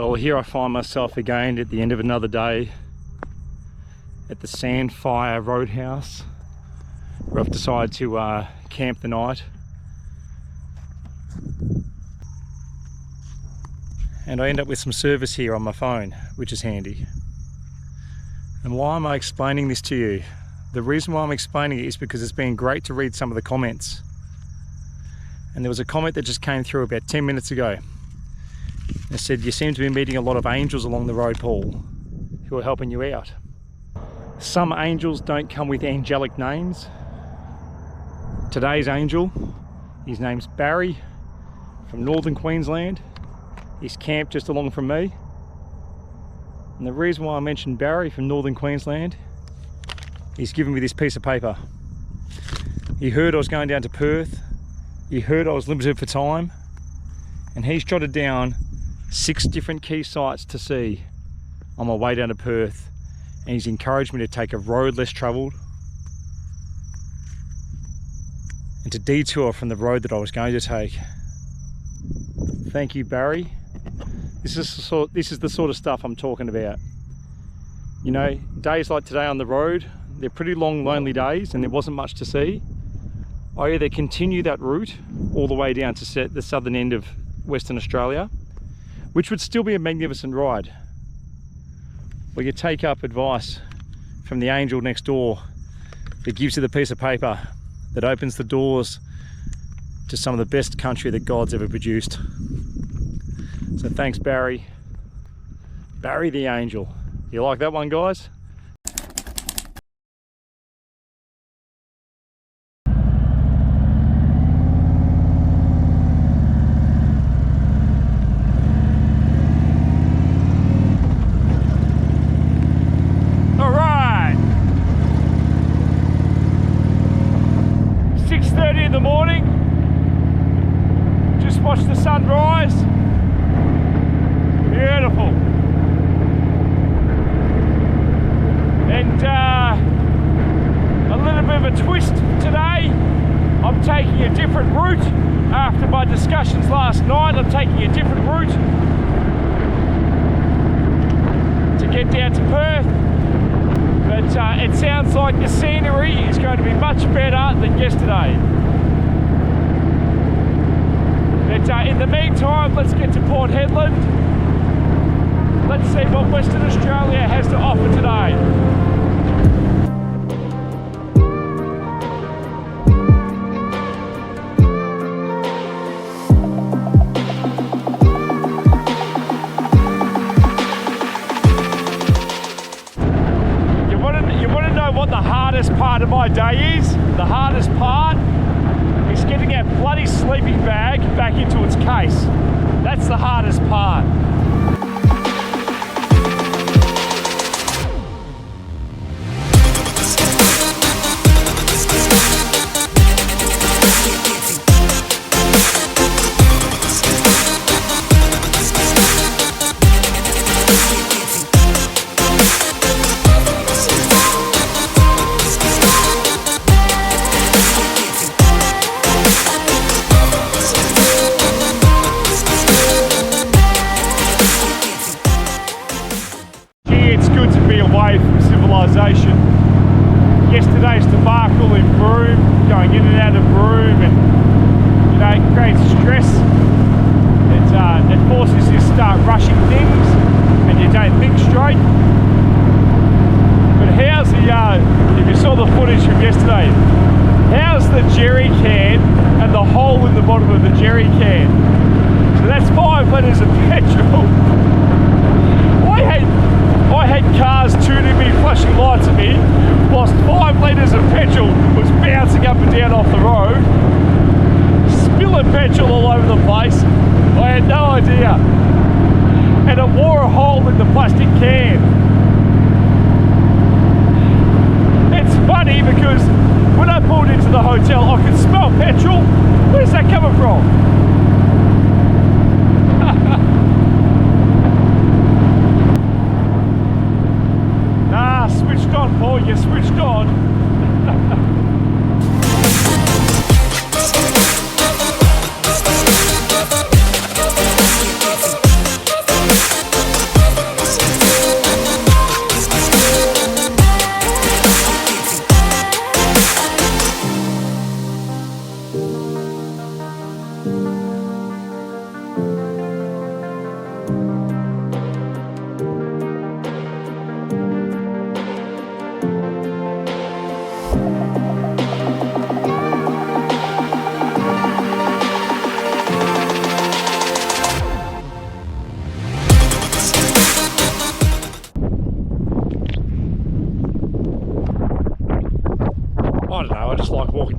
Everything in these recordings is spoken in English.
Well, here I find myself again at the end of another day at the Sandfire Roadhouse, where I've decided to camp the night. And I end up with some service here on my phone, which is handy. And why am I explaining this to you? The reason why I'm explaining it is because it's been great to read some of the comments. And there was a comment that just came through about 10 minutes ago. It said, you seem to be meeting a lot of angels along the road, Paul, who are helping you out. Some angels don't come with angelic names. Today's angel, his name's Barry from northern Queensland. He's camped just along from me. And the reason why I mentioned Barry from northern Queensland, he's given me this piece of paper. He heard I was going down to Perth. He heard I was limited for time. And he's jotted down 6 different key sites to see on my way down to Perth, and he's encouraged me to take a road less travelled and to detour from the road that I was going to take. Thank you, Barry. This is the sort of stuff I'm talking about. You know, days like today on the road, they're pretty long, lonely days, and there wasn't much to see. I either continue that route all the way down to the southern end of Western Australia, which would still be a magnificent ride, or you take up advice from the angel next door that gives you the piece of paper that opens the doors to some of the best country that God's ever produced. So thanks, Barry. Barry the angel. You like that one, guys? In the morning, just watched the sunrise. Beautiful. And a little bit of a twist today. I'm taking a different route. After my discussions last night, I'm taking a different route to get down to Perth. But it sounds like the scenery is going to be much better than yesterday. But in the meantime, let's get to Port Hedland. Let's see what Western Australia has to offer today. You want to know what the hardest part of my day is? The hardest part is getting that bloody sleeping bag back into its case. That's the hardest part. Away from civilization. Yesterday's debacle in Broome, going in and out of Broome, and you know, it creates stress. It forces you to start rushing things, and you don't think straight. But how's the if you saw the footage from yesterday, how's the jerry can and the hole in the bottom of the jerry can? So that's 5 litres of petrol. I had cars tuning me, flashing lights at me, whilst 5 litres of petrol was bouncing up and down off the road, spilling petrol all over the place. I had no idea. And it wore a hole in the plastic can. It's funny because when I pulled into the hotel, I could smell petrol. Where's that coming from? Switched on, Paul, you switched on.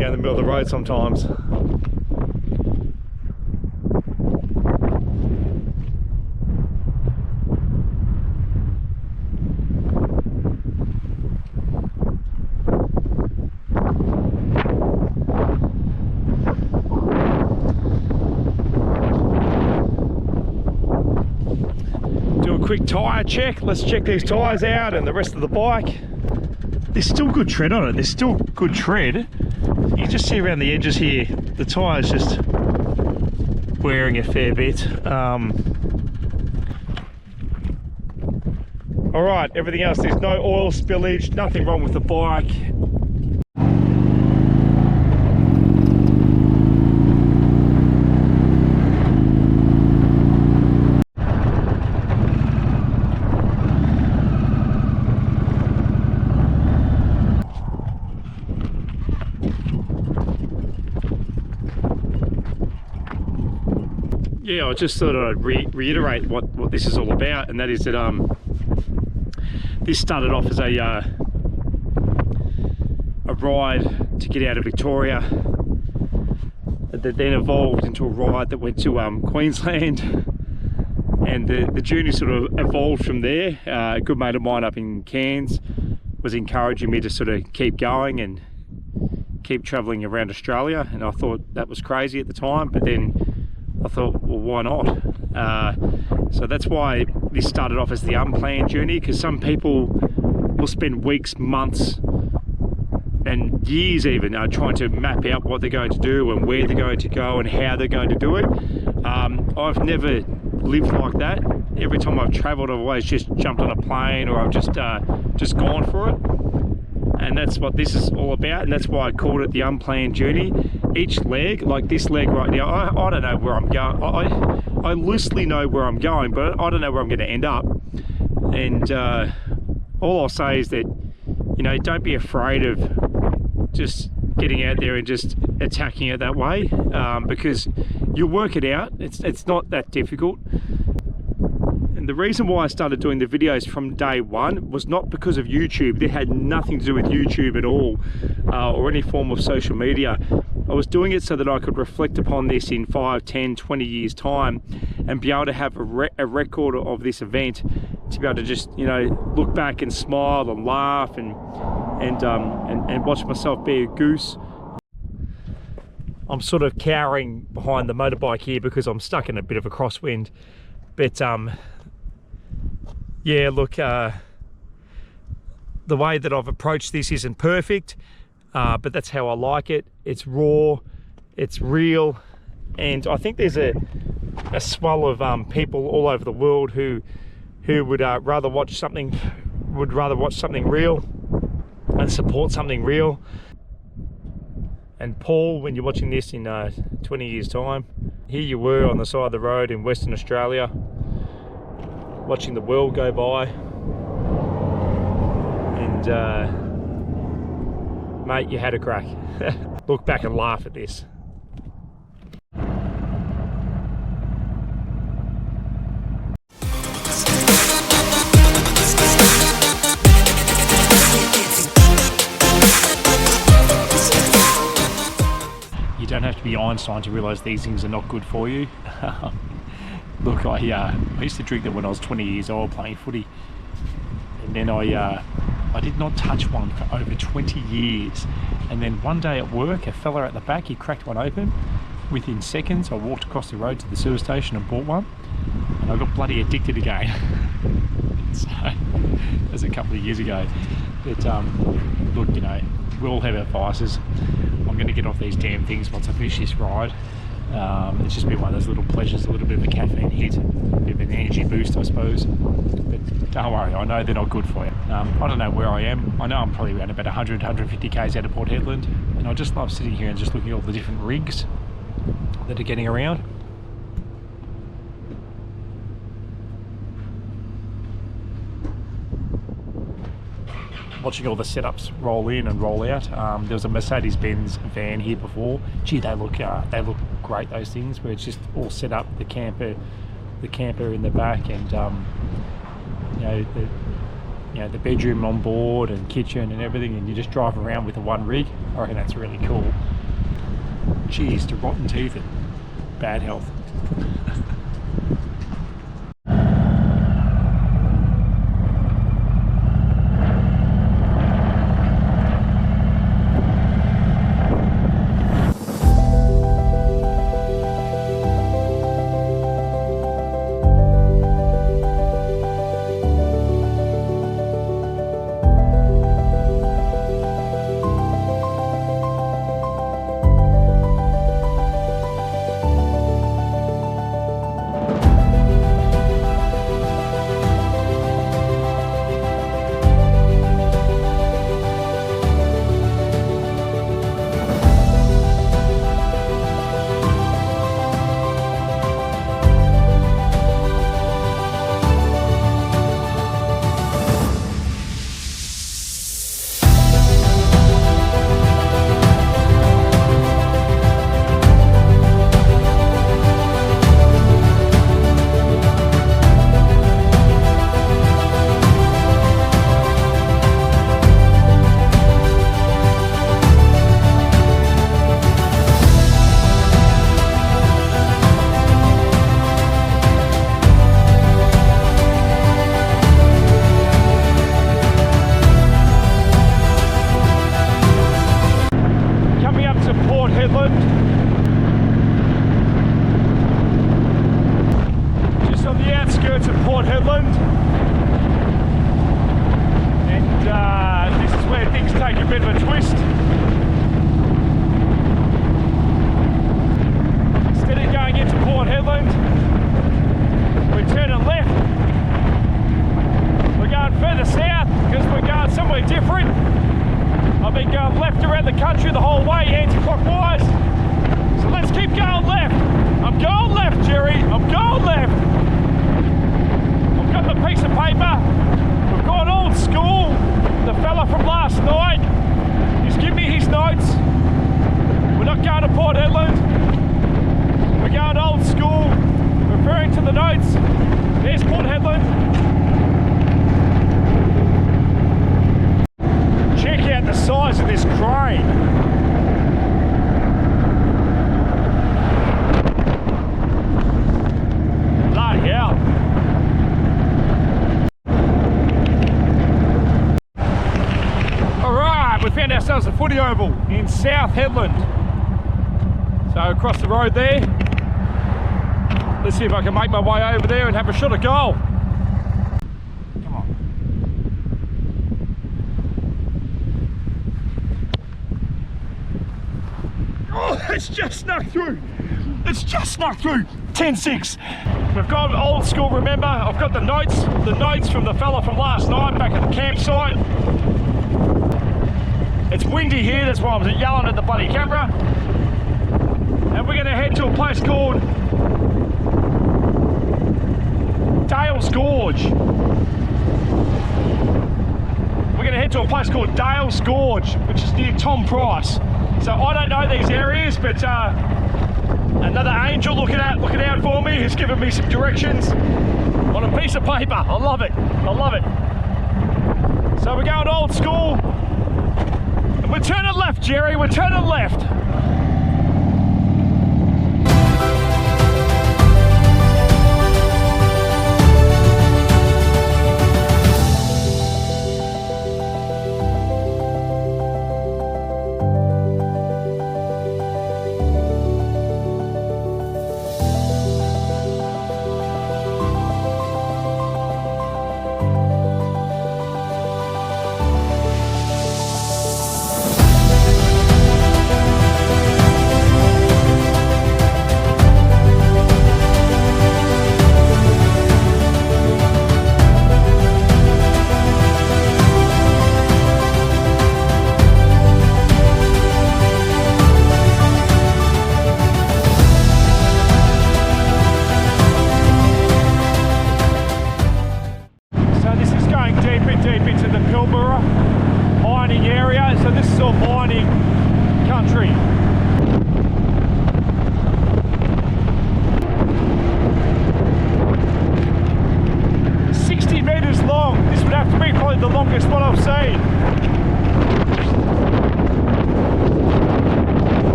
down the middle of the road sometimes. Quick tyre check. Let's check these tyres out and the rest of the bike. There's still good tread on it. There's still good tread. You just see around the edges here, the tyre's just wearing a fair bit. All right, everything else, there's no oil spillage, nothing wrong with the bike. Yeah, I just thought I'd reiterate what this is all about, and that is that this started off as a ride to get out of Victoria, that then evolved into a ride that went to Queensland, and the journey sort of evolved from there. A good mate of mine up in Cairns was encouraging me to sort of keep going and keep travelling around Australia, and I thought that was crazy at the time, but then I thought, well, why not? So that's why this started off as the unplanned journey, because some people will spend weeks, months and years even trying to map out what they're going to do and where they're going to go and how they're going to do it. I've never lived like that. Every time I've travelled, I've always just jumped on a plane, or I've just gone for it. And that's what this is all about, and that's why I called it the unplanned journey. Each leg, like this leg right now, I don't know where I'm going. I loosely know where I'm going, but I don't know where I'm going to end up. And all I'll say is that, you know, don't be afraid of just getting out there and just attacking it that way, because you'll work it out. It's not that difficult. And the reason why I started doing the videos from day one was not because of YouTube. It had nothing to do with YouTube at all, or any form of social media. I was doing it so that I could reflect upon this in 5, 10, 20 years time and be able to have a record of this event, to be able to just, you know, look back and smile and laugh and watch myself be a goose. I'm sort of cowering behind the motorbike here because I'm stuck in a bit of a crosswind, but yeah, look, the way that I've approached this isn't perfect, but that's how I like it. It's raw, it's real, and I think there's a swell of people all over the world who would rather watch something real and support something real. And Paul, when you're watching this in 20 years time, here you were on the side of the road in Western Australia, watching the world go by, and mate, you had a crack. Look back and laugh at this. You don't have to be Einstein to realise these things are not good for you. Look, I used to drink them when I was 20 years old playing footy, and then I did not touch one for over 20 years. And then one day at work, a fella at the back, he cracked one open. Within seconds, I walked across the road to the sewer station and bought one, and I got bloody addicted again. So that was a couple of years ago. But look, you know, we all have our vices. I'm going to get off these damn things once I finish this ride. It's just been one of those little pleasures, a little bit of a caffeine hit, a bit of an energy boost, I suppose. But don't worry, I know they're not good for you. I don't know where I am. I know I'm probably around about 100, 150 k's out of Port Hedland, and I just love sitting here and just looking at all the different rigs that are getting around. Watching all the setups roll in and roll out. There was a Mercedes-Benz van here before. Gee, they look great, those things, where it's just all set up, the camper in the back, and the bedroom on board and kitchen and everything, and you just drive around with the one rig. I reckon that's really cool. Cheers to rotten teeth and bad health. Oval in South Headland. So across the road there. Let's see if I can make my way over there and have a shot at goal. Come on. Oh, it's just snuck through. It's just snuck through. 10-6. We've got old school, remember? I've got the notes from the fella from last night back at the campsite. It's windy here, that's why I'm yelling at the bloody camera. And we're going to head to a place called Dale's Gorge. We're going to head to a place called Dale's Gorge, which is near Tom Price. So I don't know these areas, but another angel looking out for me has given me some directions on a piece of paper. I love it. I love it. So we're going old school. We're turning left, Jerry, we're turning left.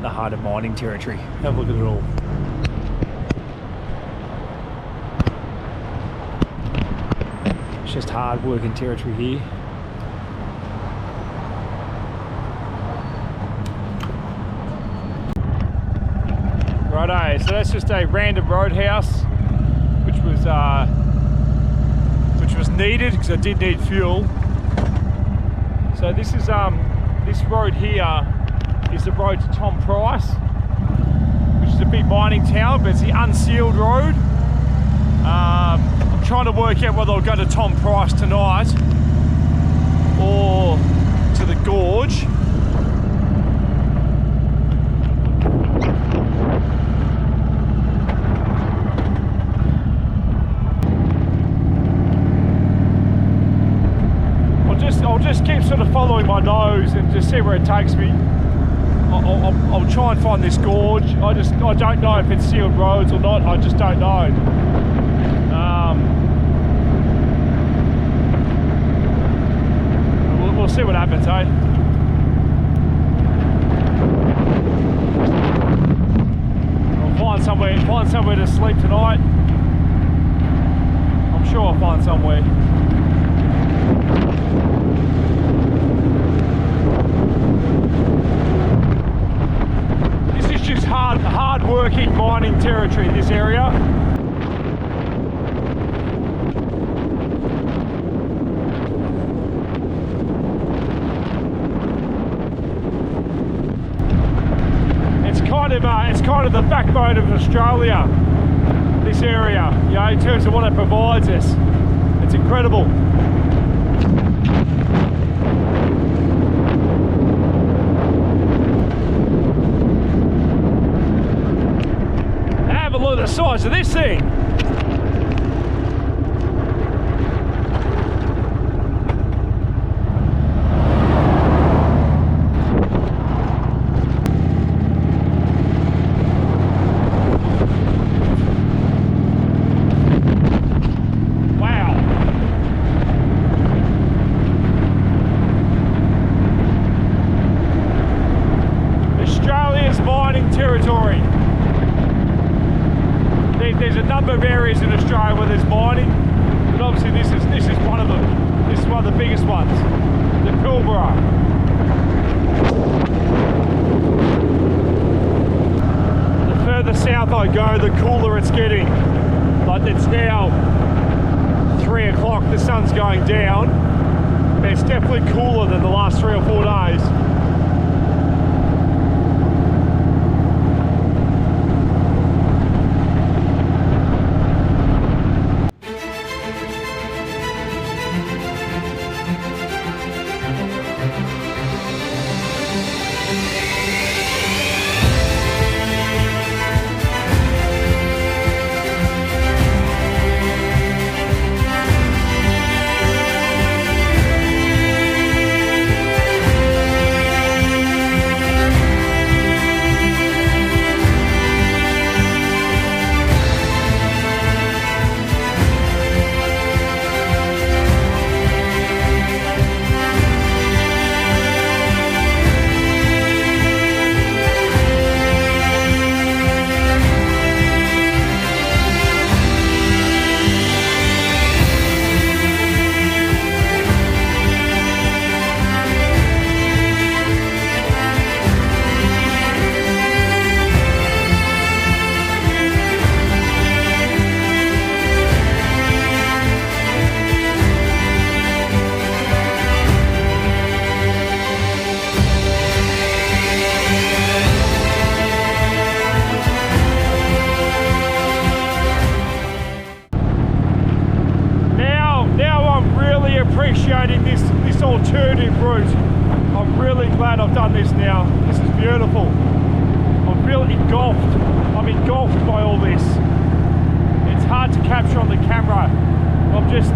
the heart of mining territory. Have a look at it all. It's just hard working territory here. Righto, so that's just a random roadhouse, which was needed because I did need fuel. So this is this road here is the road to Tom Price, which is a big mining town, but it's the unsealed road. I'm trying to work out whether I'll go to Tom Price tonight or to the gorge. I'll just keep sort of following my nose and just see where it takes me. I'll try and find this gorge. I don't know if it's sealed roads or not. I just don't know. We'll see what happens, eh? I'll find somewhere to sleep tonight. I'm sure I'll find somewhere. This is just hard-working mining territory in this area. It's kind of the backbone of Australia, this area, you know, in terms of what it provides us. It's incredible. Have a look at the size of this thing. Territory. There's a number of areas in Australia where there's mining, but obviously this is one of them. This is one of the biggest ones, the Pilbara. The further south I go, the cooler it's getting. Like it's now 3 o'clock, the sun's going down, but it's definitely cooler than the last 3 or 4 days. Appreciating this alternative route. I'm really glad I've done this now. This is beautiful. I'm really engulfed. I'm engulfed by all this. It's hard to capture on the camera. I'm just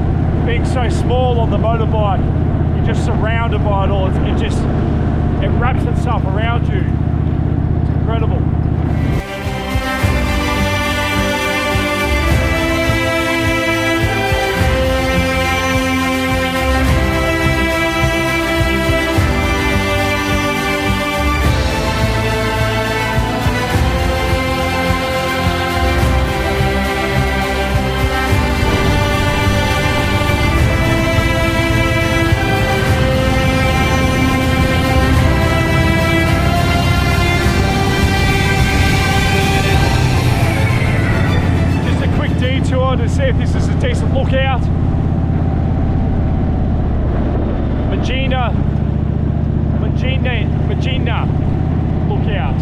being so small on the motorbike. You're just surrounded by it all. It wraps itself around you. It's incredible. a quick detour to see if this is a decent lookout. Magina lookout.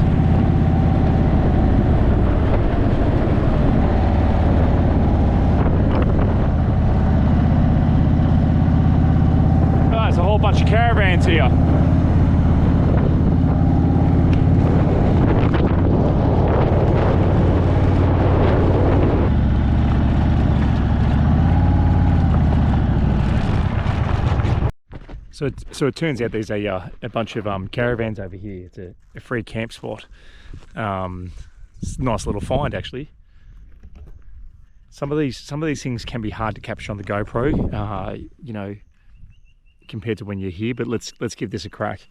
Oh, there's a whole bunch of caravans here. So it turns out there's a bunch of caravans over here. It's a free camp spot. It's a nice little find actually. Some of these things can be hard to capture on the GoPro, you know, compared to when you're here. But let's give this a crack.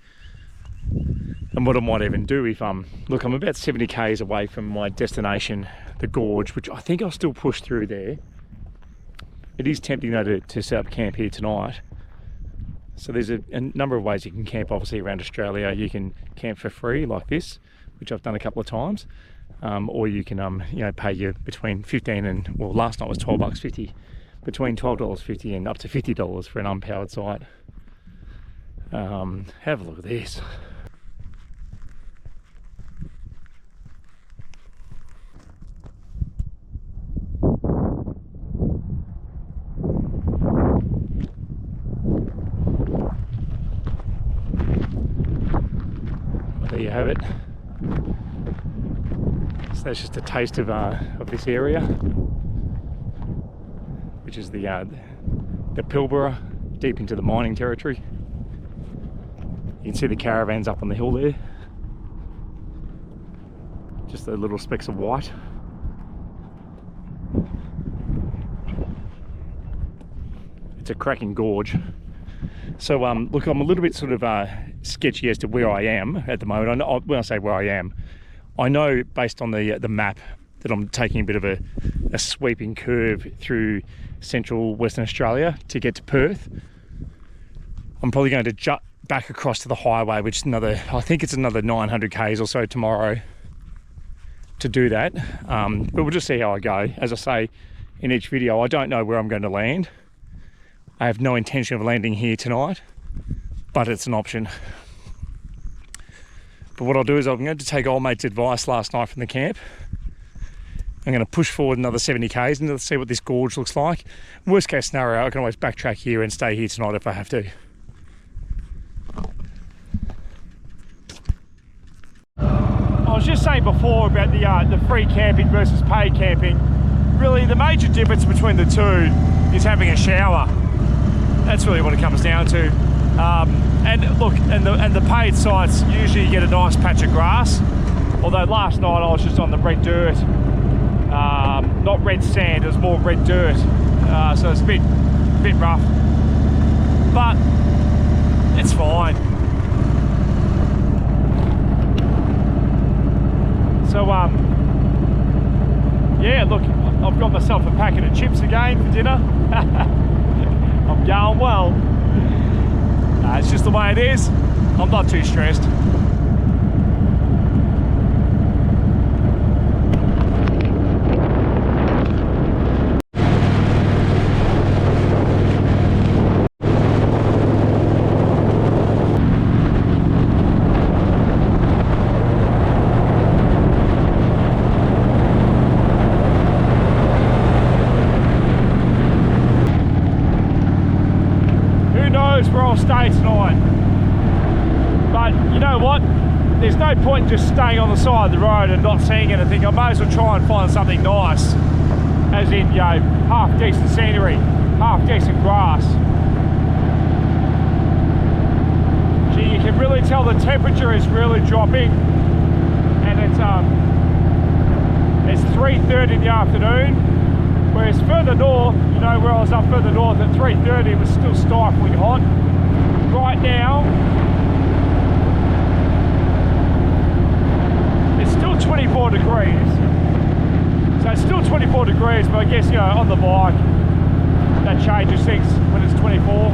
And what I might even do if look, I'm about 70 k's away from my destination, the gorge, which I think I'll still push through there. It is tempting though to set up camp here tonight. So there's a number of ways you can camp obviously around Australia. You can camp for free like this, which I've done a couple of times, or you can you know, pay you between 15 and, well, last night was $12.50, between $12.50 and up to $50 for an unpowered site. Have a look at this. There you have it. So that's just a taste of this area, which is the Pilbara, deep into the mining territory. You can see the caravans up on the hill there. Just the little specks of white. It's a cracking gorge. So look, I'm a little bit sort of sketchy as to where I am at the moment. When I say where I am, I know based on the map that I'm taking a bit of a sweeping curve through central Western Australia to get to Perth. I'm probably going to jut back across to the highway, which is another, I think it's another 900 k's or so tomorrow to do that. But we'll just see how I go. As I say in each video, I don't know where I'm going to land. I have no intention of landing here tonight, but it's an option. But what I'll do is I'm going to take old mate's advice last night from the camp. I'm going to push forward another 70 k's and see what this gorge looks like. Worst case scenario, I can always backtrack here and stay here tonight if I have to. I was just saying before about the free camping versus paid camping. Really, the major difference between the two is having a shower. That's really what it comes down to. And look, and the paid sites, usually you get a nice patch of grass. Although last night I was just on the red dirt. Not red sand, it was more red dirt. So it's a bit rough. But it's fine. So yeah, look, I've got myself a packet of chips again for dinner. I'm going well. It's just the way it is. I'm not too stressed. Where I'll stay tonight, but you know what, there's no point in just staying on the side of the road and not seeing anything. I may as well try and find something nice, as in, you know, half decent scenery, half decent grass. Gee, you can really tell the temperature is really dropping, and it's 3:30 in the afternoon. Whereas further north, you know, where I was up further north at 3:30, it was still stifling hot. Right now, it's still 24 degrees. So it's still 24 degrees, but I guess, you know, on the bike, that changes things when it's 24.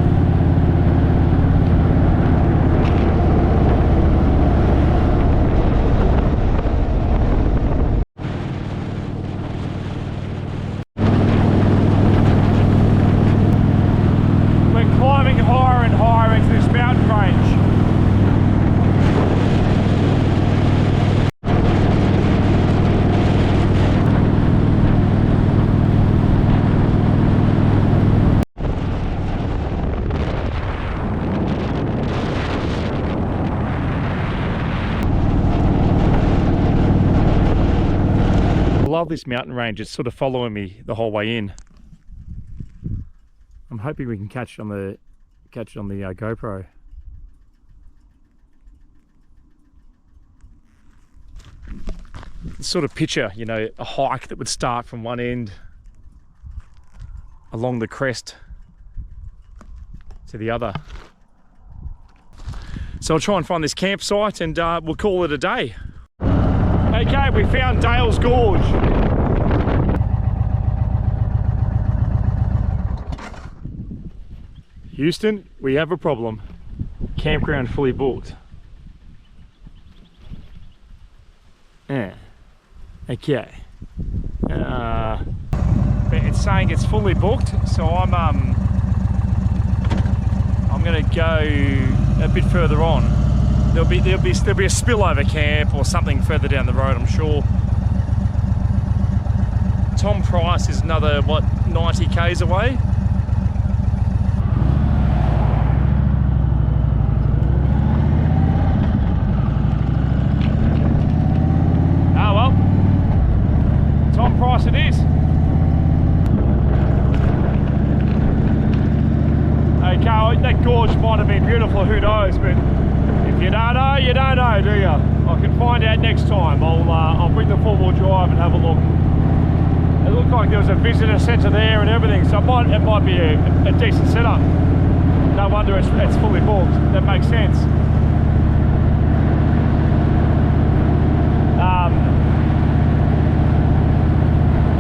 this mountain range. It's sort of following me the whole way in. I'm hoping we can catch it on the GoPro. Sort of picture, you know, a hike that would start from one end along the crest to the other. So I'll try and find this campsite and we'll call it a day. Okay, we found Dale's Gorge. Houston, we have a problem. Campground fully booked. Yeah. Okay. But it's saying it's fully booked, so I'm gonna go a bit further on. There'll be a spillover camp or something further down the road, I'm sure. Tom Price is another, what, 90 k's away? Oh well, Tom Price it is. Okay, that gorge might have been beautiful, who knows, but if you don't know, you don't know, do you? I can find out next time. I'll bring the four-wheel drive and have a look. It looked like there was a visitor centre there and everything, so it might be a decent setup. No wonder it's fully booked. That makes sense.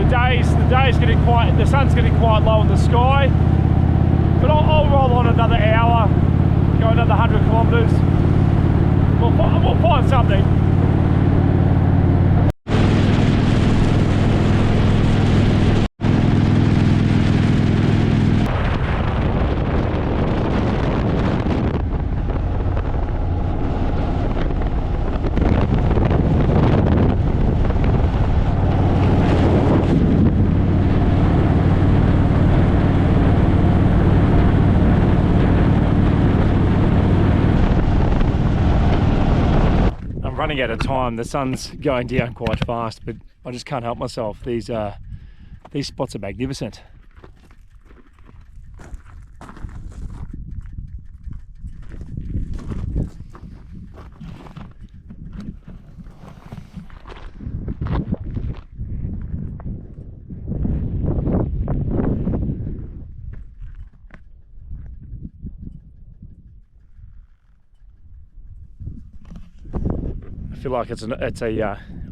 The day's getting quite. The sun's getting quite low in the sky. But I'll roll on another hour, go another 100 kilometres. We'll find something. Running out of time. The sun's going down quite fast, but I just can't help myself. These spots are magnificent.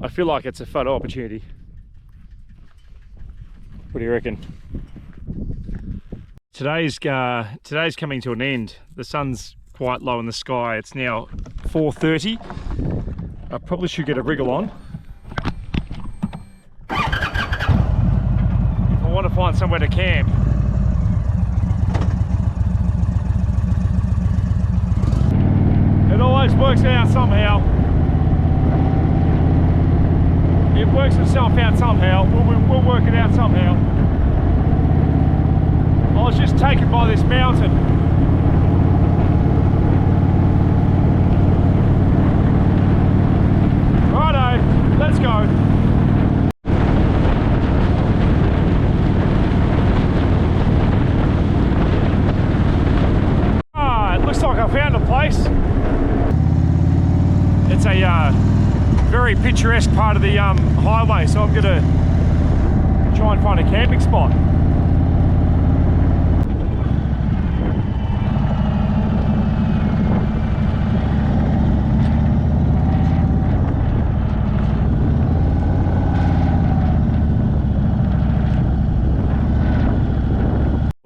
I feel like it's a photo opportunity. What do you reckon? Today's coming to an end. The sun's quite low in the sky. It's now 4:30. I probably should get a wriggle on if I want to find somewhere to camp. It always works out somehow. It works itself out somehow. We'll work it out somehow. I was just taken by this mountain. Righto, let's go. It looks like I found a place. It's a very picturesque part of the highway, so I'm gonna try and find a camping spot.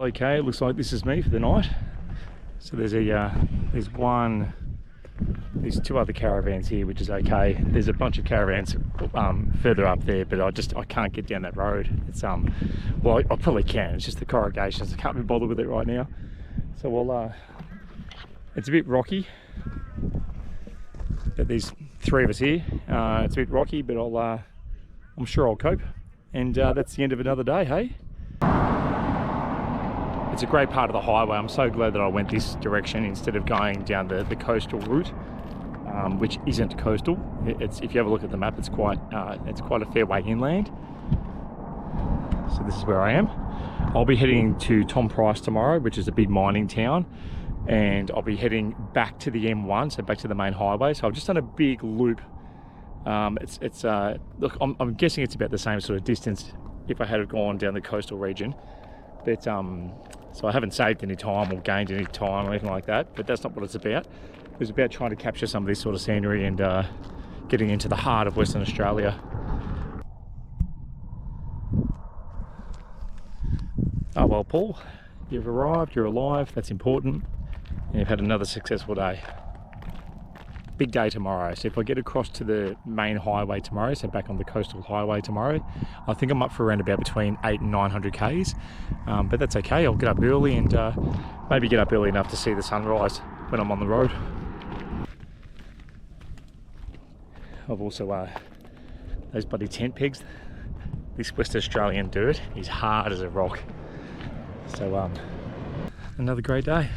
Okay, it looks like this is me for the night. So there's two other caravans here, which is okay. There's a bunch of caravans further up there, but I can't get down that road. It's well, I probably can. It's just the corrugations. I can't be bothered with it right now. So it's a bit rocky. But there's three of us here. It's a bit rocky, but I'm sure I'll cope. And that's the end of another day, hey? It's a great part of the highway. I'm so glad that I went this direction instead of going down the coastal route. which isn't coastal. It's, if you have a look at the map, it's quite a fair way inland. So this is where I am. I'll be heading to Tom Price tomorrow, which is a big mining town, and I'll be heading back to the M1, so back to the main highway. So I've just done a big loop. Look, I'm guessing it's about the same sort of distance if I had gone down the coastal region, but so I haven't saved any time or gained any time or anything like that, but that's not what it's about. It was about trying to capture some of this sort of scenery and getting into the heart of Western Australia. Oh well, Paul, you've arrived, you're alive, that's important, and you've had another successful day. Big day tomorrow, so if I get across to the main highway tomorrow, so back on the coastal highway tomorrow, I think I'm up for around about between 800 and 900 Ks, but that's okay. I'll get up early and maybe get up early enough to see the sunrise when I'm on the road. I've also, those bloody tent pegs, this West Australian dirt is hard as a rock. So another great day.